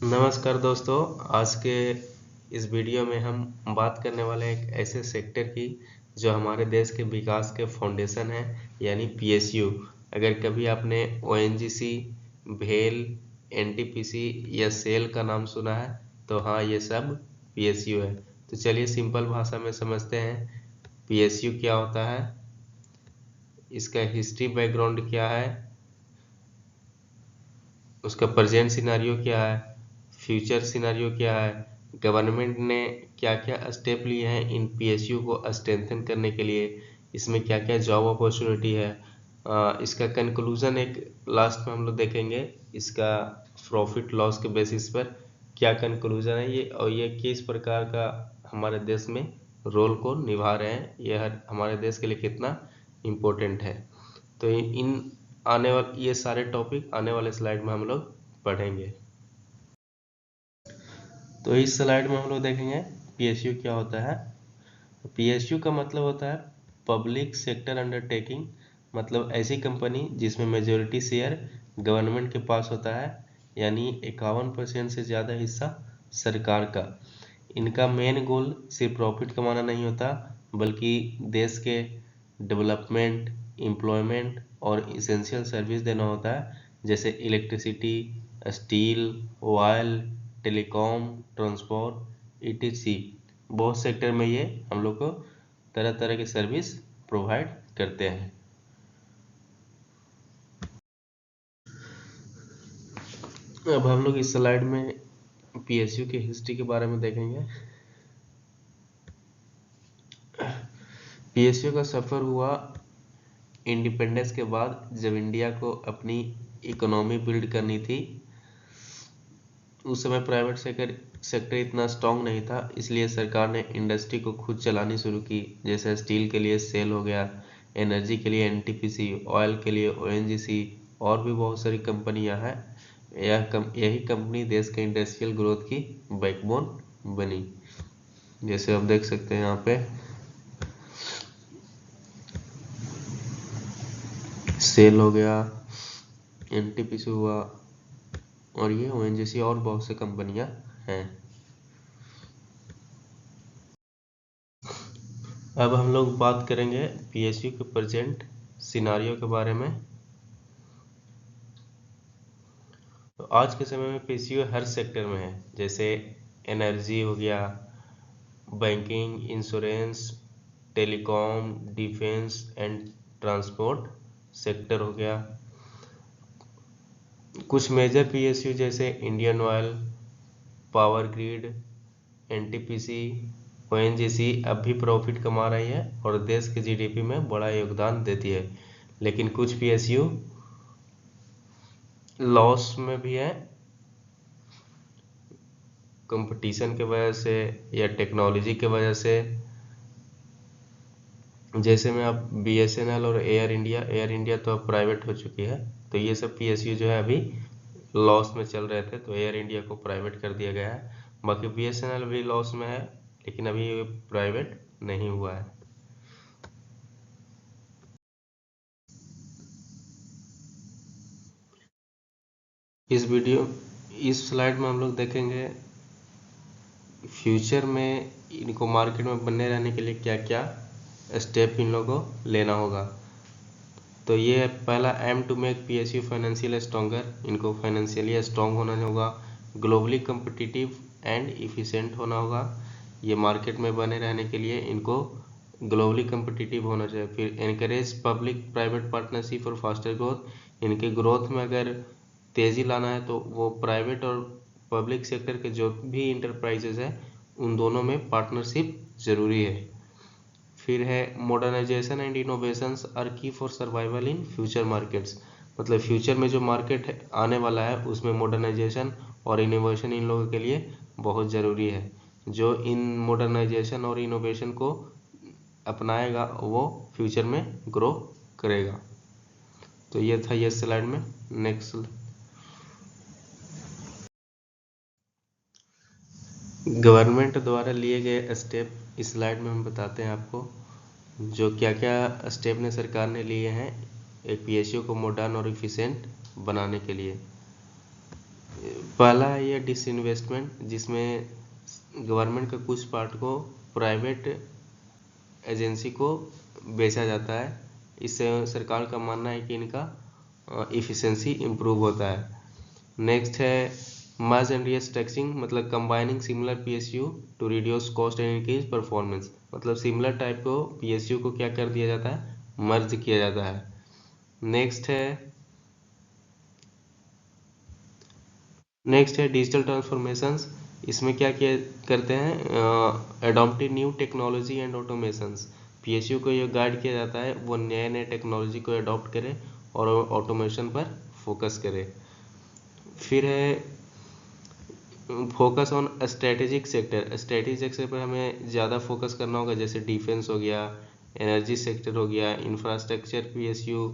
नमस्कार दोस्तों। आज के इस वीडियो में हम बात करने वाले हैं एक ऐसे सेक्टर की जो हमारे देश के विकास के फाउंडेशन है, यानी पीएसयू। अगर कभी आपने ओएनजीसी, भेल, एनटीपीसी या सेल का नाम सुना है तो हाँ, ये सब पीएसयू है। तो चलिए सिंपल भाषा में समझते हैं पीएसयू क्या होता है, इसका हिस्ट्री बैकग्राउंड क्या है, उसका प्रेजेंट सिनारियो क्या है, फ्यूचर सिनारियो क्या है, गवर्नमेंट ने क्या क्या स्टेप लिए हैं इन पीएसयू को स्ट्रेंथन करने के लिए, इसमें क्या क्या जॉब अपॉर्चुनिटी है। इसका कंक्लूजन एक लास्ट में हम लोग देखेंगे, इसका प्रॉफिट लॉस के बेसिस पर क्या कंक्लूजन है ये, और ये किस प्रकार का हमारे देश में रोल को निभा रहे हैं, यह हमारे देश के लिए कितना इम्पोर्टेंट है। तो इन आने वाले ये सारे टॉपिक आने वाले स्लाइड में हम लोग पढ़ेंगे। तो इस स्लाइड में हम लोग देखेंगे पीएसयू क्या होता है। पीएसयू का मतलब होता है पब्लिक सेक्टर अंडरटेकिंग, मतलब ऐसी कंपनी जिसमें मेजोरिटी शेयर गवर्नमेंट के पास होता है, यानी 51% से ज़्यादा हिस्सा सरकार का। इनका मेन गोल सिर्फ प्रॉफिट कमाना नहीं होता, बल्कि देश के डेवलपमेंट, एम्प्लॉयमेंट और इसेंशियल सर्विस देना होता है, जैसे electricity, steel, oil, telecom, transport, etc. बहुत सेक्टर में ये हम लोग को तरह तरह की सर्विस प्रोवाइड करते हैं। अब हम लोग इस स्लाइड में पीएसयू की हिस्ट्री के बारे में देखेंगे। पीएसयू का सफर हुआ इंडिपेंडेंस के बाद, जब इंडिया को अपनी इकोनॉमी बिल्ड करनी थी। उस समय प्राइवेट सेक्टर इतना स्ट्रांग नहीं था, इसलिए सरकार ने इंडस्ट्री को खुद चलानी शुरू की। जैसे स्टील के लिए सेल हो गया, एनर्जी के लिए एनटीपीसी, ऑयल के लिए ओएनजीसी, और भी बहुत सारी कंपनियां हैं। यही कंपनी देश के इंडस्ट्रियल ग्रोथ की बैकबोन बनी। जैसे आप देख सकते हैं यहाँ पे सेल हो गया, एनटीपीसी हुआ, और ये ओएनजीसी और बहुत सी कंपनियां हैं। अब हम लोग बात करेंगे पीएसयू के प्रेजेंट सिनारियो के बारे में। तो आज के समय में पीएसयू हर सेक्टर में है, जैसे एनर्जी हो गया, banking, insurance, telecom, defence and transport sector हो गया। कुछ मेजर पीएसयू जैसे Indian oil, power grid, NTPC, ONGC अब भी प्रॉफिट कमा रही है और देश के जीडीपी में बड़ा योगदान देती है। लेकिन कुछ पीएसयू लॉस में भी है, कंपटीशन के वजह से या टेक्नोलॉजी के वजह से। जैसे में आप बीएसएनएल और एयर इंडिया तो अब प्राइवेट हो चुकी है, तो ये सब पीएसयू जो है अभी लॉस में चल रहे थे, तो एयर इंडिया को प्राइवेट कर दिया गया है। बाकी बीएसएनएल भी लॉस में है, लेकिन अभी ये प्राइवेट नहीं हुआ है। इस स्लाइड में हम लोग देखेंगे फ्यूचर में इनको मार्केट में बने रहने के लिए क्या क्या स्टेप इन लोगों को लेना होगा। तो ये पहला aim to make PSU financial stronger, इनको फाइनेंशियली स्ट्रॉन्ग होना होगा, ग्लोबली कम्पिटिटिव एंड इफिशिएंट होना होगा। ये मार्केट में बने रहने के लिए इनको ग्लोबली कम्पिटिटिव होना चाहिए। फिर encourage public private partnership for faster growth, इनके ग्रोथ में अगर तेज़ी लाना है तो वो प्राइवेट और पब्लिक सेक्टर के जो भी इंटरप्राइजेज है उन दोनों में पार्टनरशिप ज़रूरी है। फिर है मॉडर्नाइजेशन एंड इनोवेशंस आर की for survival in future markets, मतलब फ्यूचर में जो मार्केट आने वाला है उसमें मॉडर्नाइजेशन और इनोवेशन इन लोगों के लिए बहुत ज़रूरी है। जो इन मॉडर्नाइजेशन और इनोवेशन को अपनाएगा वो फ्यूचर में ग्रो करेगा। तो ये था ये स्लाइड में। नेक्स्ट, गवर्नमेंट द्वारा लिए गए स्टेप इस स्लाइड में हम बताते हैं आपको, जो क्या क्या स्टेप ने सरकार ने लिए हैं एक पीएसयू को मॉडर्न और इफिशिएंट बनाने के लिए। पहला है ये डिसइन्वेस्टमेंट, जिसमें गवर्नमेंट का कुछ पार्ट को प्राइवेट एजेंसी को बेचा जाता है। इससे सरकार का मानना है कि इनका इफ़िशेंसी इम्प्रूव होता है। नेक्स्ट है मर्ज एंड रियस टैक्सिंग, मतलब combining similar PSU to reduce cost and increase performance, मतलब सिमिलर टाइप को पीएसयू को क्या कर दिया जाता है, मर्ज किया जाता है। नेक्स्ट है डिजिटल ट्रांसफॉर्मेशंस। इसमें क्या किया करते हैं, adopting new technology and automations. PSU को ये गाइड किया जाता है वो नए नए टेक्नोलॉजी को अडॉप्ट करे और ऑटोमेशन पर फोकस करे। फिर है focus on strategic sector. Strategic sector पर हमें ज़्यादा फोकस करना होगा, जैसे डिफेंस हो गया, एनर्जी सेक्टर हो गया, इंफ्रास्ट्रक्चर पीएसयू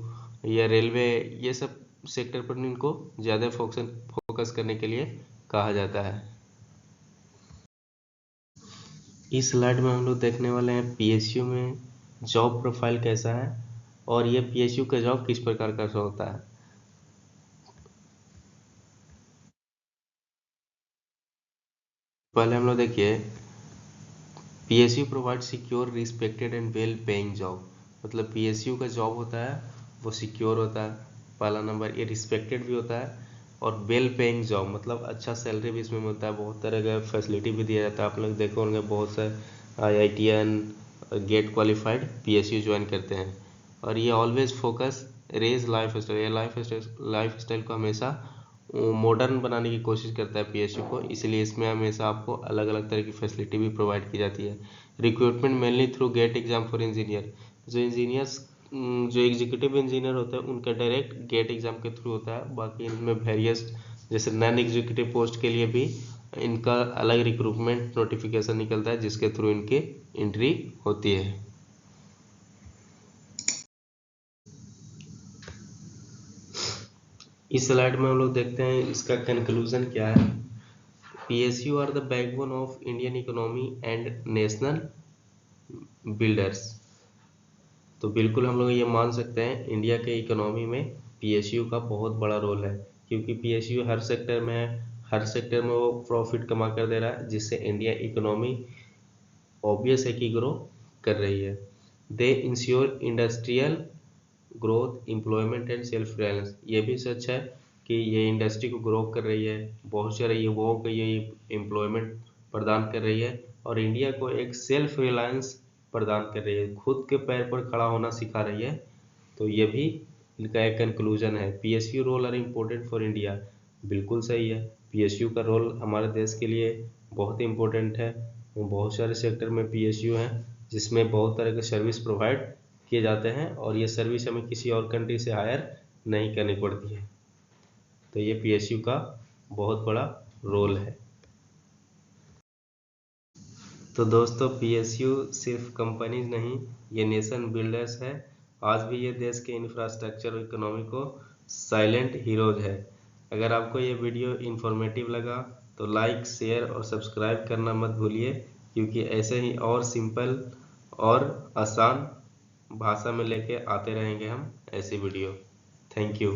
या रेलवे, ये सब सेक्टर पर इनको ज़्यादा फोकस करने के लिए कहा जाता है। इस स्लाइड में हम लोग देखने वाले हैं पीएसयू में जॉब प्रोफाइल कैसा है और ये पीएसयू का जॉब किस प्रकार का होता है। पहले हम लोग देखिए, PSU provide secure respected and well paying job, मतलब पीएसयू का जॉब होता है वो सिक्योर होता है, पहला नंबर, ये रिस्पेक्टेड भी होता है और वेल पेइंग जॉब, मतलब अच्छा सैलरी भी इसमें मिलता है, बहुत तरह का फैसिलिटी भी दिया जाता है। आप लोग देखो होंगे बहुत से IITian GATE qualified PSU join करते हैं। और ये always focus raise life style, ये लाइफ स्टाइल को हमेशा मॉडर्न बनाने की कोशिश करता है पीएसयू को, इसलिए इसमें हमेशा आपको अलग अलग तरह की फैसिलिटी भी प्रोवाइड की जाती है। Recruitment mainly through GATE exam for engineer, जो इंजीनियर्स जो एग्जीक्यूटिव इंजीनियर होते हैं उनका डायरेक्ट गेट एग्जाम के थ्रू होता है। बाकी इनमें वेरियस जैसे नॉन एग्जीक्यूटिव पोस्ट के लिए भी इनका अलग रिक्रूटमेंट नोटिफिकेशन निकलता है जिसके थ्रू इनकी एंट्री होती है। इस स्लाइड में हम लोग देखते हैं इसका कंक्लूजन क्या है। PSU are the backbone of Indian economy and national builders. तो बिल्कुल हम लोग ये मान सकते हैं इंडिया के इकोनॉमी में पीएसयू का बहुत बड़ा रोल है, क्योंकि पीएसयू हर सेक्टर में है, हर सेक्टर में वो प्रॉफिट कमा कर दे रहा है, जिससे इंडिया इकोनॉमी ऑब्वियस है कि ग्रो कर रही है। दे ensure industrial growth, employment and self reliance. ये भी सच है कि ये इंडस्ट्री को ग्रो कर रही है, बहुत सारे युवाओं को ये एम्प्लॉयमेंट प्रदान कर रही है और इंडिया को एक सेल्फ रिलायंस प्रदान कर रही है, खुद के पैर पर खड़ा होना सिखा रही है। तो ये भी इनका एक कंक्लूजन है। PSU role are important for India, बिल्कुल सही है, पीएसयू का रोल हमारे देश के लिए बहुत इम्पोर्टेंट है। बहुत सारे सेक्टर में पीएसयू हैं जिसमें बहुत तरह के सर्विस प्रोवाइड किए जाते हैं और ये सर्विस हमें किसी और कंट्री से हायर नहीं करनी पड़ती है। तो ये पीएसयू का बहुत बड़ा रोल है। तो दोस्तों पीएसयू सिर्फ कंपनीज नहीं, ये नेशन बिल्डर्स है। आज भी ये देश के इंफ्रास्ट्रक्चर और इकोनॉमी को साइलेंट हीरोज है। अगर आपको ये वीडियो इन्फॉर्मेटिव लगा तो लाइक, शेयर और सब्सक्राइब करना मत भूलिए, क्योंकि ऐसे ही और सिंपल और आसान भाषा में लेके आते रहेंगे हम ऐसे वीडियो। Thank you.